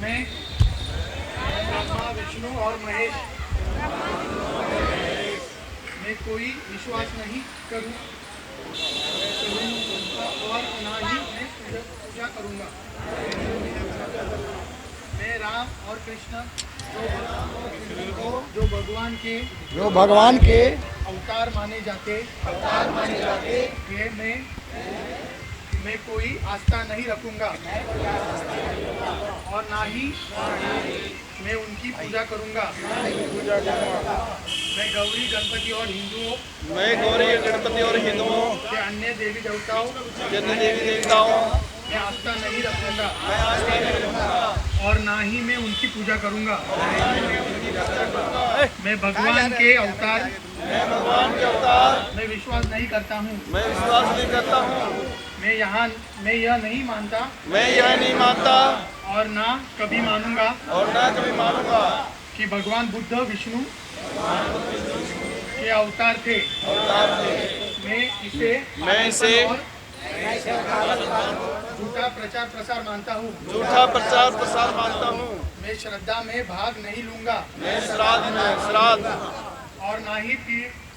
मैं ब्रह्मा विष्णु और महेश में कोई विश्वास नहीं करूँगा और ना ही मैं पूजा करूँगा। मैं राम और कृष्ण जो भगवान के अवतार माने जाते ये मैं कोई आस्था नहीं रखूँगा और ना ही मैं उनकी पूजा करूँगा। मैं गौरी गणपति और हिंदुओं के अन्य देवी देवताओं में आस्था नहीं रखूँगा और ना ही मैं उनकी पूजा करूँगा। मैं भगवान के अवतार मैं विश्वास नहीं करता हूँ। मैं यह नहीं मानता और ना कभी मानूंगा कि भगवान बुद्ध विष्णु के अवतार थे। मैं इसे झूठा प्रचार प्रसार मानता हूँ। मैं श्रद्धा में भाग नहीं लूंगा और ना ही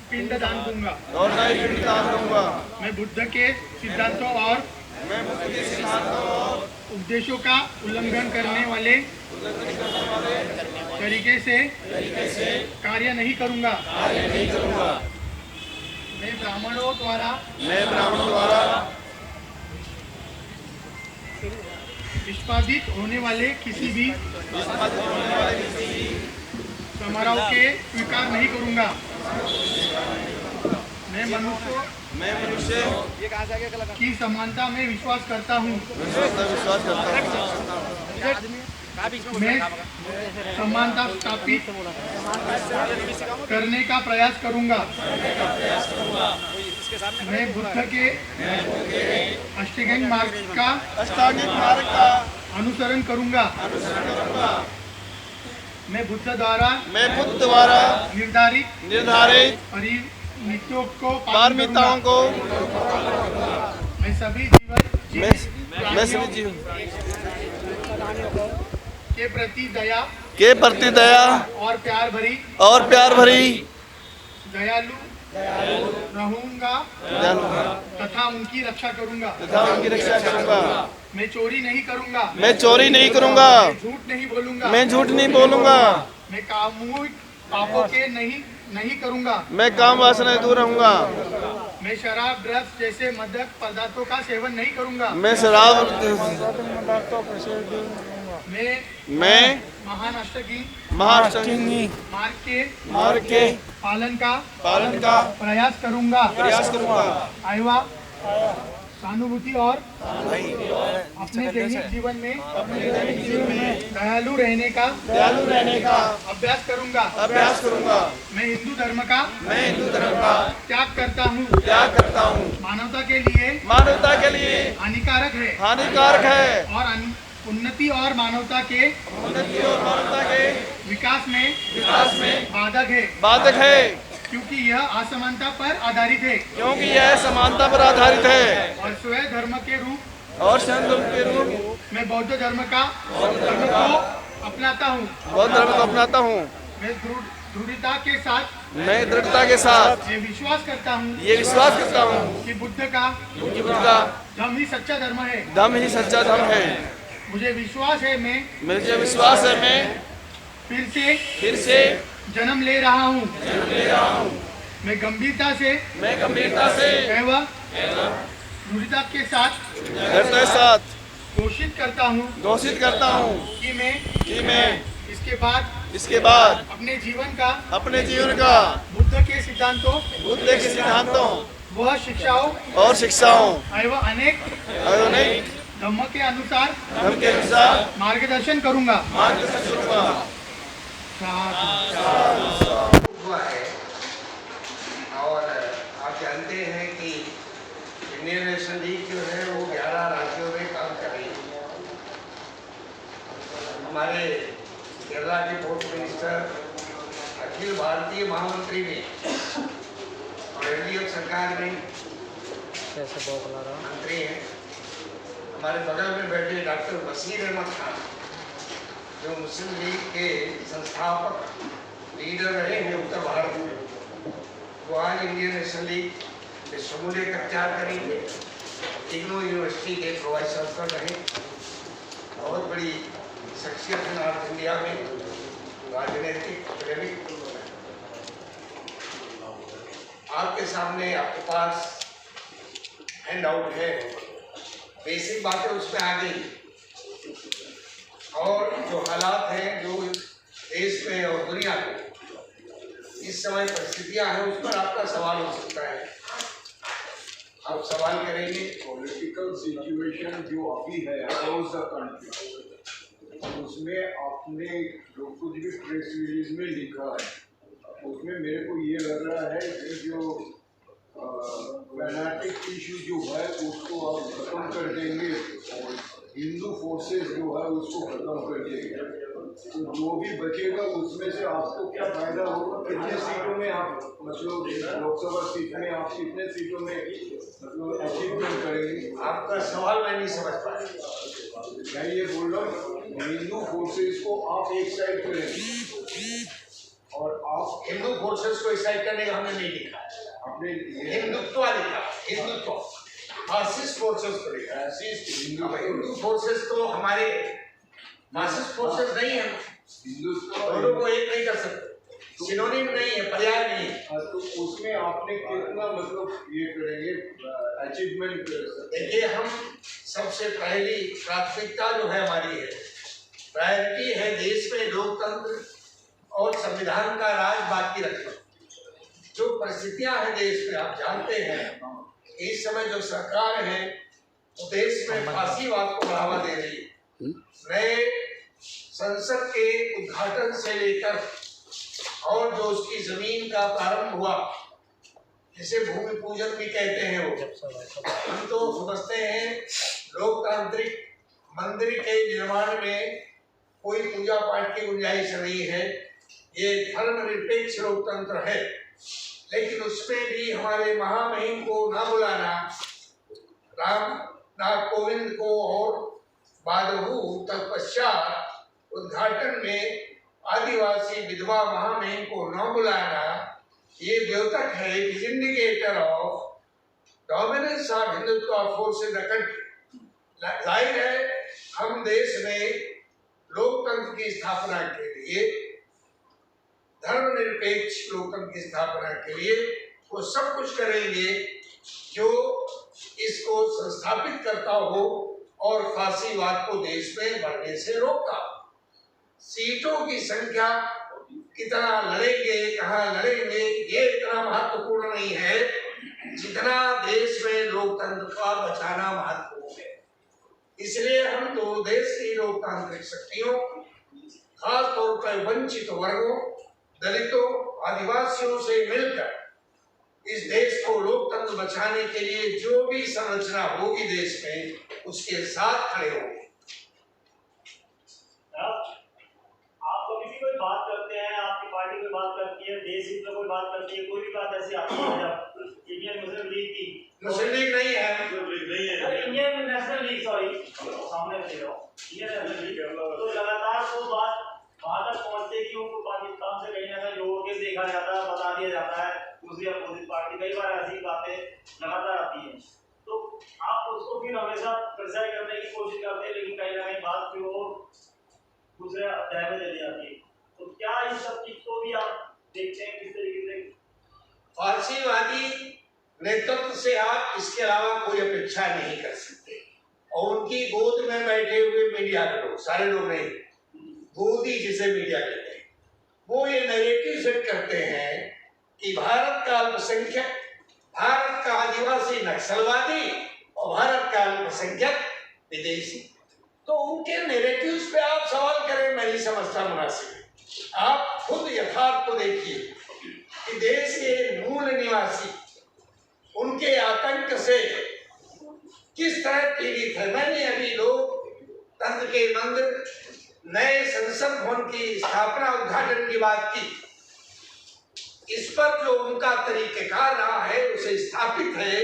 पिंडदान दूंगा। मैं बुद्ध के सिद्धांतों और उपदेशों का उल्लंघन करने वाले तरीके से कार्य नहीं करूंगा। मैं ब्राह्मणों द्वारा निष्पादित होने वाले किसी भी समारोह के स्वीकार नहीं करूंगा। मैं मनुष्य की समानता में विश्वास करता हूँ। मैं समानता स्थापित करने का प्रयास करूंगा। मैं बुद्ध के अष्टांगिक मार्ग का अनुसरण करूंगा। मैं बुद्ध द्वारा निर्धारित पारमिताओं को मैं सभी जीवन के प्रति दया और प्यार भरी दयालु रहूंगा तथा उनकी रक्षा करूंगा। मैं चोरी नहीं करूंगा। मैं झूठ नहीं बोलूंगा। मैं कामुक पापों के नहीं करूंगा। मैं काम वासना से दूर रहूंगा। मैं शराब ड्रग्स जैसे मादक पदार्थों का सेवन नहीं करूंगा। मैं महान अष्टांगी मार्ग के पालन का प्रयास करूंगा। आयवा सहानुभूति और अपने दैनिक जीवन में दयालु रहने का अभ्यास करूंगा। मैं हिंदू धर्म का त्याग करता हूँ। मानवता के लिए हानिकारक है और उन्नति और मानवता के विकास में बाधक है क्योंकि यह असमानता पर आधारित है। और स्वयं धर्म के रूप मैं बौद्ध धर्म को अपनाता हूँ। मैं दृढ़ता के साथ ये विश्वास करता हूँ कि बुद्ध का धर्म ही सच्चा धर्म है। मुझे विश्वास है मैं फिर से जन्म ले रहा हूँ। मैं गंभीरता से एवं दृढ़ता के साथ घोषित करता हूँ कि मैं इसके बाद अपने जीवन का बुद्ध के सिद्धांतों वह शिक्षाओं एवं अनेक धर्म के अनुसार मार्गदर्शन करूंगा। हुआ है और आप जानते हैं कि इंडियन नेशनल लीग जो है वो 11 राज्यों में काम कर रही है। हमारे केरला के फोर्थ मिनिस्टर अखिल भारतीय महामंत्री ने और एलडीएफ सरकार में मंत्री हैं। हमारे बगल में बैठे डॉक्टर बशीर अहमद खान जो मुस्लिम लीग के संस्थापक लीडर रहे हैं उत्तर भारत में, वो आज इंडियन नेशनल लीग में शमूलियत अख्तियार करेंगे। इग्नू यूनिवर्सिटी के प्रोवाइस चांसलर रहे, बहुत बड़ी शख्सियत है नॉर्थ इंडिया में, राजनीतिक प्रेरित। आपके सामने आपके पास हैंड आउट है, बेसिक बातें उसमें आ गई, और जो हालात हैं जो देश में और दुनिया में इस समय परिस्थितियां हैं, उस पर आपका सवाल हो सकता है, आप सवाल करेंगे। पॉलिटिकल सिचुएशन जो अभी है अक्रॉस द कंट्री, उसमें आपने जो कुछ भी प्रेस रिलीज में लिखा है, उसमें मेरे को ये लग रहा है कि जो फैनाटिक इशू जो है उसको आप खत्म कर देंगे और हिंदू फोर्सेस जो है उसको खत्म कर देंगे। तो जो भी बचेगा उसमें से आपको क्या फायदा होगा? कितने सीटों में आप मतलब लोकसभा सीट में आप कितने सीटों में मतलब अचीवमेंट करेंगे? आपका सवाल मैं नहीं समझ पाया। मैं ये बोल रहा हूँ हिंदू फोर्सेस को आप एक साइड करेंगे और आप हिंदू फोर्सेस को इस साइड करने का हमने नहीं लिखा है, अपने हिंदुत्व लिखा, हिंदुत्व, फासिस्ट फोर्सेस को लिखा है। हिंदू फोर्सेस तो हमारे फासिस्ट फोर्सेस नहीं है, दोनों को एक नहीं कर सकते, सिनोनिम नहीं है, पर्याय नहीं है। तो उसमें आपने कितना मतलब ये करेंगे अचीवमेंट? देखिए, हम सबसे पहली प्राथमिकता जो है हमारी है, प्रायोरिटी है देश में लोकतंत्र और संविधान का राज बाकी रखना। जो परिस्थितियां हैं देश में आप जानते हैं, इस समय जो सरकार है वो देश में फांसीवाद को बढ़ावा दे रही है। नए संसद के उद्घाटन से लेकर और जो उसकी जमीन का प्रारंभ हुआ, जिसे भूमि पूजन भी कहते हैं, वो हम तो समझते हैं लोकतांत्रिक मंदिर के निर्माण में कोई पूजा पाठ की गुंजाइश नहीं है, ये धर्मनिरपेक्ष लोकतंत्र है। लेकिन उसमें भी हमारे महामहिम को ना बुलाना, रामनाथ कोविंद को और बादहू तत्पश्चात उद्घाटन में आदिवासी विधवा महामहिम को न बुलाना, ये द्योतक है, indicator of dominance of Hindutva force in the country. जाहिर है हम देश में लोकतंत्र की स्थापना के लिए, धर्मनिरपेक्ष लोकतंत्र की स्थापना के लिए वो सब कुछ करेंगे जो इसको संस्थापित करता हो और फांसीवाद को देश में बढ़ने से रोकता हो। सीटों की संख्या कितना लड़ेंगे, कहाँ लड़ेंगे, ये इतना महत्वपूर्ण नहीं है जितना देश में लोकतंत्र का बचाना महत्वपूर्ण है। इसलिए हम तो देश की लोकतांत्रिक शक्तियों, खास तौर पर वंचित वर्गों, दलितों, आदिवासियों से मिलकर इस देश को लोकतंत्र बचाने के लिए जो भी संरचना होगी देश में, उसके साथ खड़े होंगे। आप कभी भी कोई बात करते हैं, आपकी पार्टी कोई बात करती है, देश हित में कोई बात करती है, कोई भी बात ऐसी आती है जब इंडियन मुस्लिम लीग की, मुस्लिम लीग नहीं है, इंडियन नेशनल लीग, सॉरी सामने ले रहा हूँ, इंडियन नेशनल लीग, तो लगातार वो बात वहाँ तक पहुँचते कि उनको पाकिस्तान से कहीं ना कहीं जोड़ के देखा जाता है, बता दिया जाता है, दूसरी अपोजिट पार्टी, कई बार ऐसी बातें लगातार आती हैं। तो आप उसको फिर हमेशा क्रिटिसाइज करने की कोशिश करते हैं, लेकिन कहीं ना कहीं बात फिर वो दूसरे अध्याय में चली जाती है। तो क्या इस सब चीज को भी आप देखते हैं किस तरीके से? फांसीवादी नेतृत्व से आप इसके अलावा कोई अपेक्षा नहीं कर सकते, और उनकी गोद में बैठे हुए मीडिया के लोग, सारे लोग नहीं, गोदी जिसे मीडिया कहते हैं, वो ये नैरेटिव सेट करते हैं कि भारत का अल्पसंख्यक, भारत का आदिवासी नक्सलवादी और भारत का अल्पसंख्यक विदेशी। तो उनके नैरेटिव्स पे आप सवाल करें, मैं नहीं समझता मुनासिब। आप खुद यथार्थ को देखिए कि देश के मूल निवासी उनके आतंक से किस तरह पीड़ित है। मैंने अभी लोकतंत्र के मंदिर, नए संसद भवन की स्थापना, उद्घाटन की बात की। इस पर जो उनका तरीकेकार रहा है, उसे स्थापित है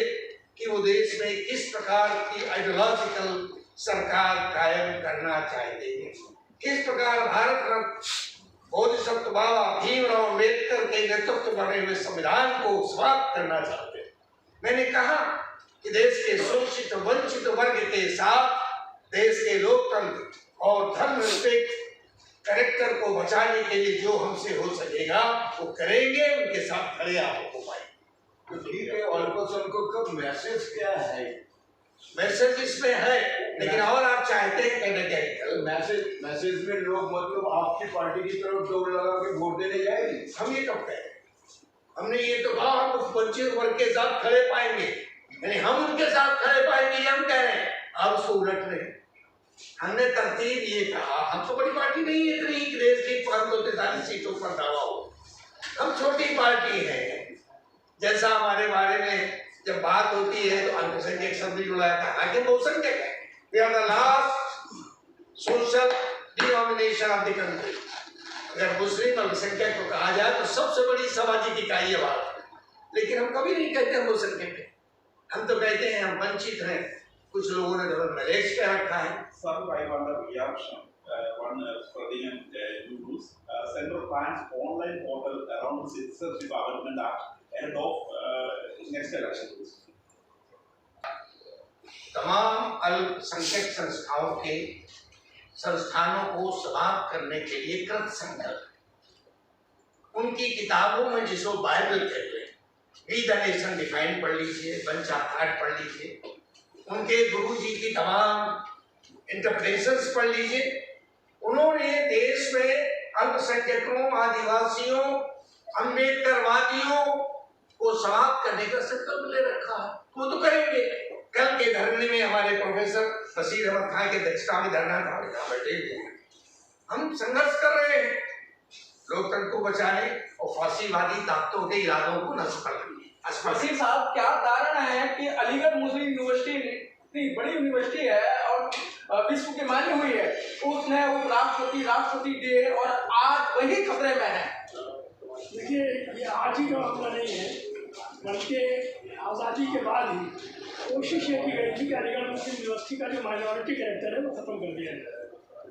कि वो देश में किस प्रकार की आइडियोलॉजिकल सरकार कायम करना चाहते हैं। किस प्रकार भारत रत्न बोधिसत्व बाबा भीमराव अम्बेडकर के नेतृत्व बने हुए संविधान को समाप्त करना चाहते हैं। मैंने कहा कि देश के शोषित वंचित वर्ग के साथ देश के लोकतंत्र और धर्मनिरपेक्ष कैरेक्टर को बचाने के लिए जो हमसे हो सकेगा वो करेंगे, उनके साथ खड़े आप हो पाए। तो ठीक है, ऑलकोसन को कब मैसेज क्या है? मैसेज इसमें है, लेकिन और आप चाहते हैं कैटेगरिकल मैसेज में लोग मतलब आपकी पार्टी की तरफ दौड़ लगा के वोट देने जाएंगे। हम ये कब कहें? हमने ये तो कहा हम उस वंचित वर्ग के साथ खड़े पाएंगे, यानी हम उनके साथ खड़े पाएंगे, ये हम कह रहे हैं। आप उसको उलट रहे हैं। हमने तरतीब ये कहा, हम तो बड़ी पार्टी नहीं है इतनी कि देश की 543 सीटों पर दावा हो। हम छोटी पार्टी है। जैसा हमारे बारे में जब बात होती है तो अल्पसंख्यक शब्द जुड़ा था, आगे बहुसंख्यक है। We are the last social denomination of the country. अगर मुस्लिम अल्पसंख्यक को कहा जाए तो सबसे बड़ी सामाजिक इकाई है भारत, लेकिन हम कभी नहीं कहते हम बहुसंख्यक हैं। हम तो कहते हैं हम वंचित हैं। कुछ लोगों ने डबल मैरिज कर रखा है। Sir, I want a reaction. One spreading and news. Central plans online portal around Citizenship Amendment Act ahead of next elections. तमाम अल्पसंख्यक संस्थाओं के संस्थानों को समाप्त करने के लिए कृत संकल्प। उनकी किताबों में जिसको बाइबल कहते हैं, वी द नेशन डिफाइन पढ़ लीजिए, बंच ऑफ थॉट पढ़ लीजिए, उनके गुरु जी की तमाम इंटरप्रिटेशंस पढ़ लीजिए। उन्होंने देश में अल्पसंख्यकों, आदिवासियों, अम्बेडकरवादियों को समाप्त करने का संकल्प ले रखा है। वो तो करेंगे। कल के धरने में हमारे प्रोफेसर बशीर अहमद खान की अध्यक्षता में धरना था, यहाँ बैठे हुए हैं। हम संघर्ष कर रहे हैं लोकतंत्र को बचाने और फांसीवादी ताकतों के इरादों को नष्ट करने। वसीम साहब, क्या कारण है कि अलीगढ़ मुस्लिम यूनिवर्सिटी इतनी बड़ी यूनिवर्सिटी है और विश्व की मानी हुई है, उसने राष्ट्रपति डे और आज वही खतरे में है? देखिए, ये आज ही का मामला नहीं है, बल्कि आज़ादी के बाद ही कोशिश ये की गई थी कि अलीगढ़ मुस्लिम यूनिवर्सिटी का जो माइनॉरिटी कैरेक्टर है वो ख़त्म कर दिया जाए।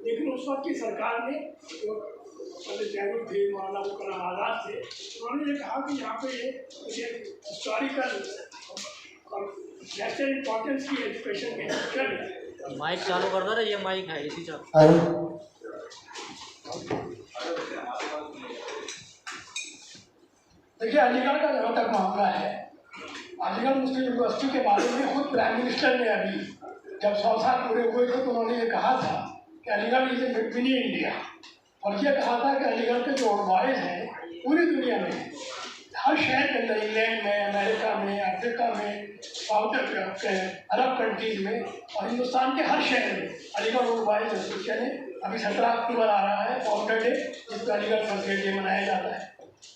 लेकिन उस वक्त की सरकार ने, जो पंडित नेहरू थे, मौलाना अबुल कलाम आज़ाद थे, उन्होंने ये कहा कि यहाँ पे ये हिस्टोरिकल और नेशनल इम्पोर्टेंस की एजुकेशन की इंस्टीट्यूशन है। माइक चालू कर दो ना, ये माइक है इसी चालू। देखिए, अलीगढ़ का जहाँ तक मामला है, अलीगढ़ मुस्लिम यूनिवर्सिटी के बारे में खुद प्राइम मिनिस्टर ने अभी जब 100 साल पूरे हुए थे तो उन्होंने ये कहा था कि Aligarh is a mini India, और ये कहा था कि अलीगढ़ के जो उलमाए हैं पूरी दुनिया में, हर शहर के अंदर, इंग्लैंड में, अमेरिका में, अफ्रीका में, साउथ अरब कंट्रीज में और हिंदुस्तान के हर शहर में अलीगढ़ उलमाए एसोसिएशन है। अभी 17 अक्टूबर आ रहा है फाउंडर डे, जिस पर अलीगढ़ फर्स्ट डे मनाया जाता है।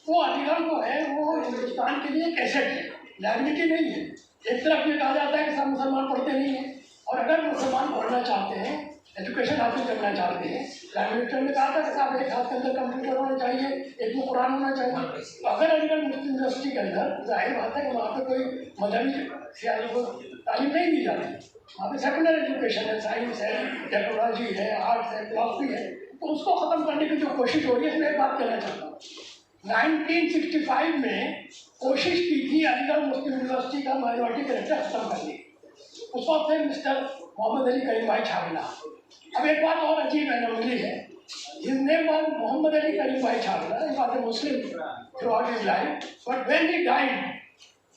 वो अलीगढ़ जो है वो हिंदुस्तान के लिए कैसेट है, लाइबिलिटी नहीं है। एक तरफ ये कहा जाता है कि सब मुसलमान पढ़ते नहीं हैं, और अगर मुसलमान पढ़ना चाहते हैं, एजुकेशन हासिल करना चाहते हैं, प्राइम मिनिस्टर ने कहा था कि साहब एक हाथ के अंदर कंप्यूटर होना चाहिए, एक में कुरान होना चाहिए। तो अगर अलीगढ़ मुस्लिम यूनिवर्सिटी के अंदर जाहिर बात है कि वहाँ पे कोई मजहबी को तालीम नहीं दी जाती, वहाँ पे सेकेंडरी एजुकेशन है, साइंस है, टेक्नोलॉजी है, आर्ट्स है, फिलॉसफी है, तो उसको ख़त्म करने की जो कोशिश हो रही है, इसमें एक बात कहना चाहता हूँ। 1965 में कोशिश की थी अलीगढ़ मुस्लिम यूनिवर्सिटी का माइनॉरिटी कैरेक्टर खत्म करने की। उस वक्त थे मिस्टर मोहम्मद अली करीम भाई छावला। अब एक बात और अजीब एनोमली है, his name was Mohammed Ali Karim Bhai Chhawla, he was a Muslim throughout his life, but when he died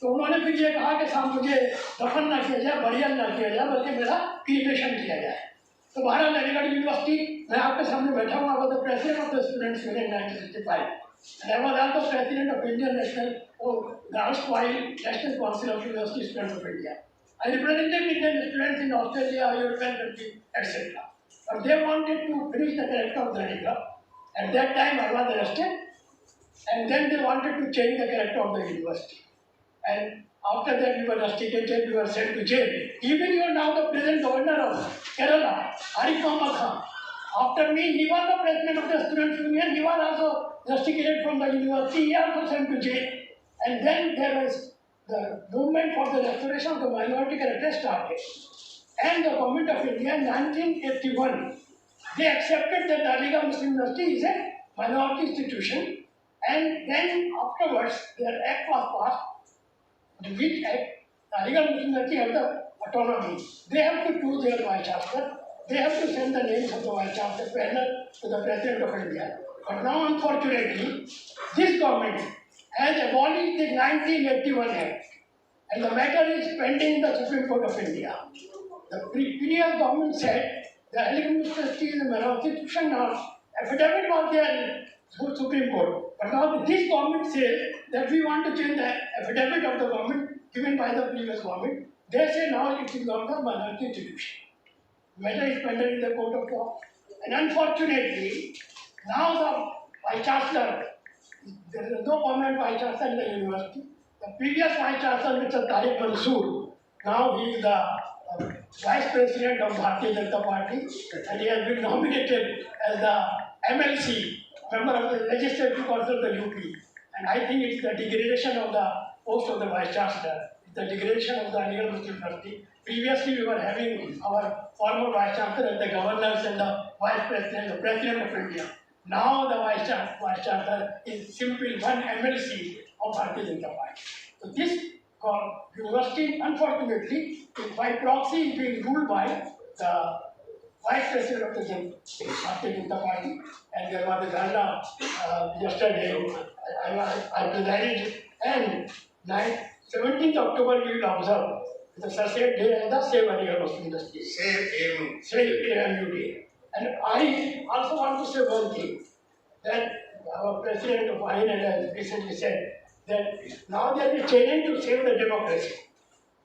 तो उन्होंने फिर ये कहा कि साहब मुझे दफन ना किया जाए, बरियल ना किया जाए, बल्कि मेरा क्रीमेशन किया जाए। तो बहरहाल अलीगढ़ यूनिवर्सिटी, मैं आपके सामने बैठा हूँ, I was the president of the students union 1965, and I was also president of Indian National the erstwhile National Council of University Students of India. I represented Indian students in Australia, European countries, etc. But they wanted to finish the character of the Aligढ़. At that time, I was arrested, and then they wanted to change the character of the university. And after that, we were rusticated, we were sent to jail. Even you are now the present governor of Kerala, Arif Muhammad Khan. After me, he was the president of the Students' Union. He was also rusticated from the university. He also sent to jail. And then there was the movement for the restoration of the minority character started. And the government of India in 1981 they accepted that the Aligarh Muslim University is a minority institution, and then afterwards their act was passed, which act Aligarh Muslim University has the autonomy. They have to choose their vice chancellor. They have to send the names of the vice chancellor panel to the President of India. But now, unfortunately, this government has abolished the 1981 Act, and the matter is pending in the Supreme Court of India. The previous government said the Aligarh University is a minority institution. Now, affidavit was there in Supreme Court, but now this government says that we want to change the affidavit of the government given by the previous government. They say now it is not a minority institution. Matter is pending in the court of law, and unfortunately, now the vice chancellor, there is no permanent vice chancellor in the university. The previous vice chancellor, Mr. Tariq Mansoor, now he is the vice president of Bharatiya Janata Party, and he has been nominated as the MLC, member of the Legislative Council of the UP. And I think it's the degradation of the post of the vice chancellor, it's the degradation of the Aligarh Muslim University. Previously, we were having our former vice chancellor and the governors and the vice president, the president of India. Now the vice chancellor is simply one MLC of Bharatiya Janata Party. So this university, unfortunately, by proxy is being ruled by the vice president of the Bharatiya Janata Party. And there was a dharna yesterday. I presided, and 17th October we will observe the same day as the same Aligarh Muslim University. Same AMU day. And I also want to say one thing, that our president of INL has recently said that now they are challenging to save the democracy.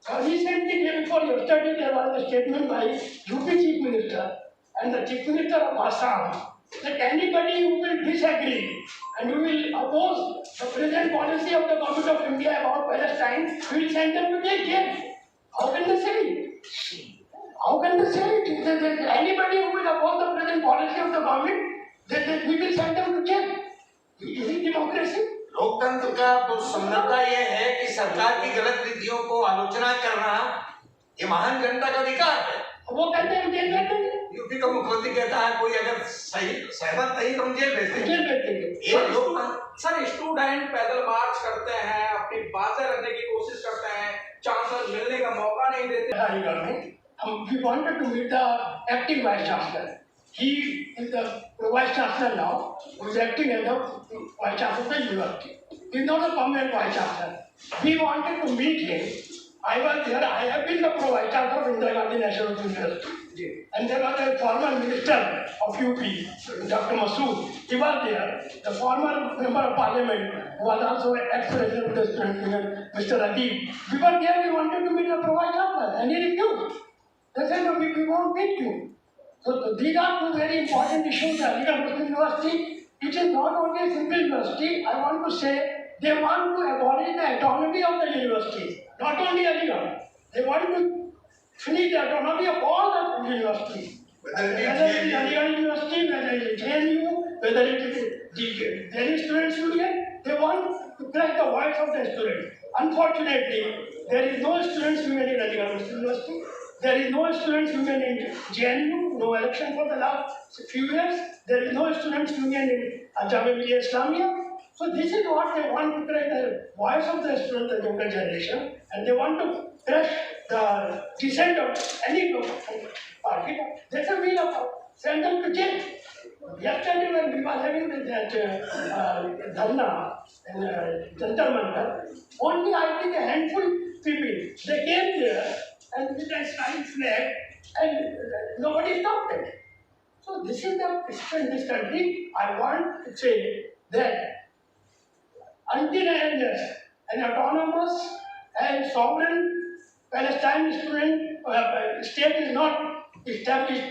Recently, day before yesterday, there was a statement by UP Chief Minister and the Chief Minister of Assam that anybody who will disagree and who will oppose the present policy of the government of India about Palestine, we will send them to jail. How can they say it? How can they say it? Anybody who will oppose the present policy of the government, we will send them to jail. Is it democracy? लोकतंत्र का तो सुंदरता यह है कि सरकार की गलत नीतियों को आलोचना करना ये महान जनता का अधिकार है। वो कहते हैं जेल भेजते हैं। यूपी का मुख्यमंत्री कहता है कोई अगर सही सहमत नहीं तो हम जेल भेजते हैं। सर स्टूडेंट पैदल मार्च करते हैं, अपनी बातें रखने की कोशिश करते हैं, चांसलर मिलने का मौका नहीं देते। We wanted to meet the acting vice chancellor. He is the vice chancellor now, who is acting as the vice chancellor of the university. He is not a permanent vice chancellor. We wanted to meet him. I was there. I have been the vice chancellor of Indira Gandhi National University. And there was a former minister of UP, Dr. Masood. He was there. The former member of parliament, who was also ex-president of the student union, Mr. Adib. We were there. We wanted to meet the vice chancellor, and he refused. They said, no, we won't meet you. So these are two very important issues. The Aligarh Muslim University, it is not only a simple university. I want to say they want to abolish the autonomy of the universities. Not only Aligarh. They want to finish the autonomy of all the universities. Whether it is Aligarh University, whether it is JNU, whether it is the Delhi Students' Union, they want to crack the voice of the students. Unfortunately, there is no students' union in Aligarh Muslim University. There is no students' union in JNU, no election for the last few years. There is no students' union in Jamia Millia Islamia. So this is what they want to create the voice of the students, the younger generation, and they want to crush the dissent of any party. That's a way of send them to jail. Yesterday when we were having that dharna in Jantar Mantar, only I think a handful people, they came there and with a Israeli flag, and nobody stopped it. So this is the issue in this country. I want to say that until an autonomous and sovereign Palestine state is not established,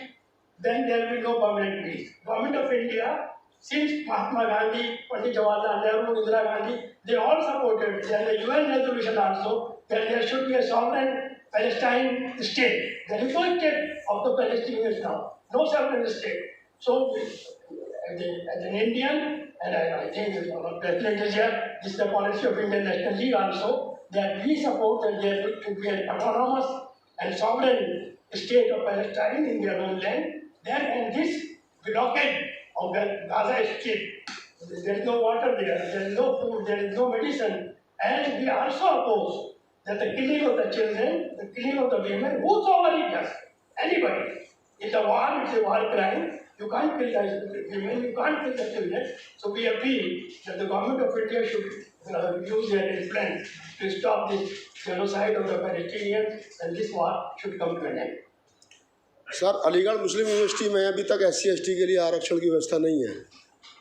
then there will be no permanent peace. Government of India, since Mahatma Gandhi, Pandit Jawaharlal Nehru, Indira Gandhi, they all supported. There is a UN resolution also that there should be a sovereign Palestine state. There is no state of the Palestinians now, no sovereign state. So, as an Indian, and I think our president is here, this is the policy of Indian National League also, that we support that there should be an autonomous and sovereign state of Palestine in their own land. Then, and this blockade of the Gaza Strip. There is no water there, there is no food, there is no medicine, and we also oppose that the killing of the children, the killing of the women, whosoever it does, anybody. It's a war, it's a war crime. You can't kill the women, you can't kill the children. So we appeal that the government of India should use their influence to stop this genocide of the Palestinians, and this war should come to an end. Sir, Aligarh Muslim University में अभी तक SC/ST के लिए आरक्षण की व्यवस्था नहीं है।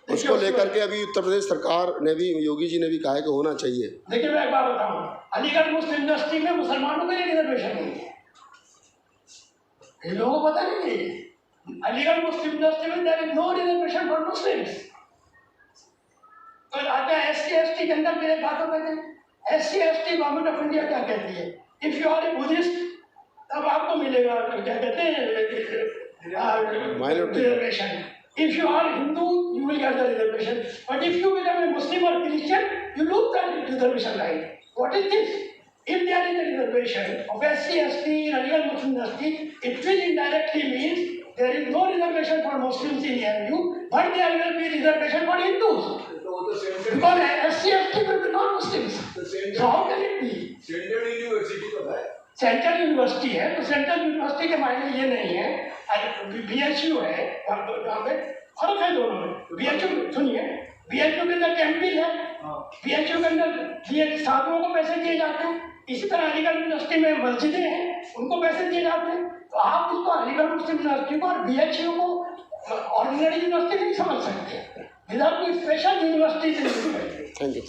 उसको लेकर के अभी उत्तर प्रदेश सरकार ने भी, योगी जी ने भी कहा है कि होना चाहिए। देखिए मैं एक बात बताऊं, अलीगढ़ मुस्लिम यूनिवर्सिटी में मुसलमानों के लिए रिजर्वेशन नहीं है, इन लोगों को पता नहीं है। अलीगढ़ मुस्लिम यूनिवर्सिटी में there is no reservation for Muslims. तो आता है SC/ST के अंदर मेरे बातों में SC/ST गवर्नमेंट ऑफ इंडिया क्या कहती है, if you are a Buddhist तब आपको मिलेगा क्या कहते हैं reservation, if you are Hindu you will get the reservation, but if you become a Muslim or Christian you lose the reservation right. What is this? If there is a reservation of SC/ST in Aligarh Muslim University, it will indirectly means there is no reservation for Muslims in AMU, but there will be reservation for Hindus. Because SC/ST will be non-Muslims. So how can it be? Central university तो है, central university है, तो central university के मायने ये नहीं है, BHU है, वहाँ पे फर्क है दोनों में। BHU सुनिए, BHU के अंदर कैंपीन है, BHU के अंदर छात्रों को पैसे दिए जाते हैं, इसी तरह अलीगढ़ यूनिवर्सिटी में मस्जिदें हैं, उनको पैसे दिए जाते हैं। तो आप उसको अलीगढ़ मुस्लिम यूनिवर्सिटी को और BHU को ऑर्डिनरी यूनिवर्सिटी नहीं समझ सकते, इधर कोई स्पेशल यूनिवर्सिटी। Thank you.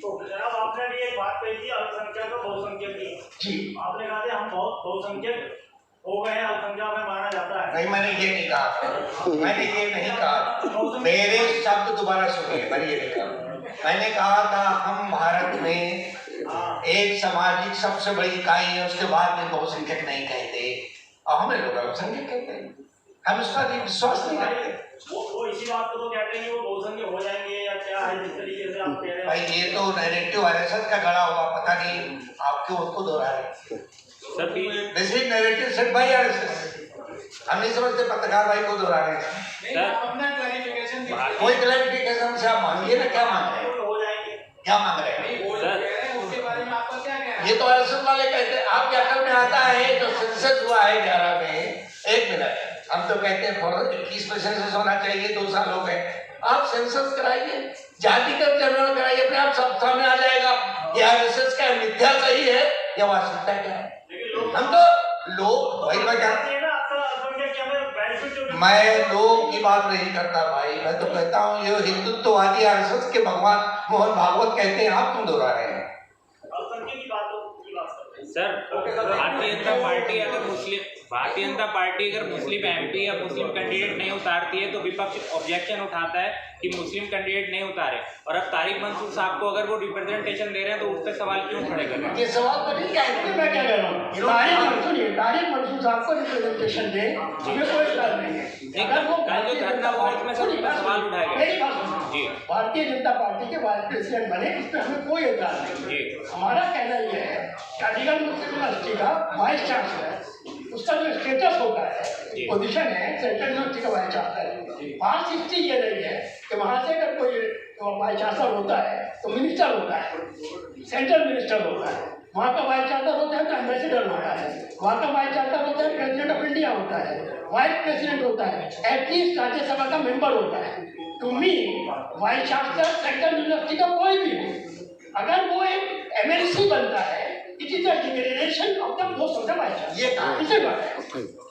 तो जनाब आपने भी एक बात कही थी अल्पसंख्यक और बहुसंख्यक की, जी आपने कहा था हम बहुत बहुसंख्यक हो गए हैं, अल्पसंख्यक में माना जाता है। नहीं, मैंने ये नहीं कहा, मैंने ये नहीं कहा, मेरे शब्द दोबारा सुनिए, मैंने ये नहीं कहा। मैंने कहा था हम भारत में एक सामाजिक सबसे बड़ी इकाई है, उसके बाद में बहुसंख्यक नहीं कहते और हमें लोग अल्पसंख्यक कहते हैं, हम उसका विश्वास नहीं करते। वो इसी बात को तो कहते हैं कि वो बहुसंख्यक हो जाएंगे या क्या है, जिस तरीके से आप कह रहे हैं। भाई ये तो नैरेटिव RSS का गड़ा हुआ, पता नहीं आप क्यों उसको दोहरा रहे हैं। This is narrative set by RSS, हम नहीं समझते पत्रकार भाई को दोहरा रहे हैं। कोई क्लैरिफिकेशन से आप मांगिए ना, क्या मांग रहे हैं, क्या मांग रहे हैं? ये तो RSS वाले कहते हैं, आपके अकल में आता है जो सेंसस हुआ है 11 में, एक मिनट, हम तो कहते हैं 21 में सेंसस होना चाहिए, 2 साल हो गए, आप सेंसस कराइए, जातिगत जनगणना कराइए, अपने आप सब सामने आ जाएगा ये RSS का मिथ्या सही है या वास्तविकता क्या है। हम तो लोग भाई मैं लोग की बात नहीं करता भाई, मैं तो कहता हूँ ये हिंदुत्ववादी RSS के भगवान मोहन भागवत कहते हैं, आप क्यों दोहरा रहे हैं? सर भारतीय जनता पार्टी अगर मुस्लिम MP या मुस्लिम कैंडिडेट नहीं उतारती है तो विपक्ष ऑब्जेक्शन उठाता है कि मुस्लिम कैंडिडेट नहीं उतारे, और अब तारिक मंसूर साहब को अगर वो रिप्रेजेंटेशन दे रहे हैं तो उस पर सवाल क्यों खड़े कर रहे हैं? ये सवाल तो नहीं क्या है, मैं क्या कह रहा हूँ, तारिक मंसूर साहब को रिप्रेजेंटेशन दे, हमें कोई इतराज नहीं है। कल जो धरना हुआ उसमें सवाल उठाया गया। जी, भारतीय जनता पार्टी के वाइस प्रेसिडेंट बने, इस पर हमें कोई इतराज नहीं। हमारा कहना यह है कि अलीगढ़ मुस्लिम यूनिवर्सिटी का वाइस चांसलर, उसका जो स्टेटस होता है, पोजीशन है सेंट्रल यूनिवर्सिटी का वाइस चांसलर, बात स्थिति ये रही है कि वहाँ से अगर कोई वाइस चांसलर होता है तो मिनिस्टर होता है, सेंट्रल मिनिस्टर होता है, वहाँ का वाइस चांसलर होता है तो एम्बेसडर होता है, वहाँ का वाइस चांसलर होता है प्रेसिडेंट ऑफ इंडिया होता है, वाइस प्रेसिडेंट होता है, एटलीस्ट राज्यसभा का मेंबर होता है। To me vice chancellor central university का कोई भी हो, अगर वो एक MLC बनता है, it is a degradation of the post of the vice chancellor. ये बात है।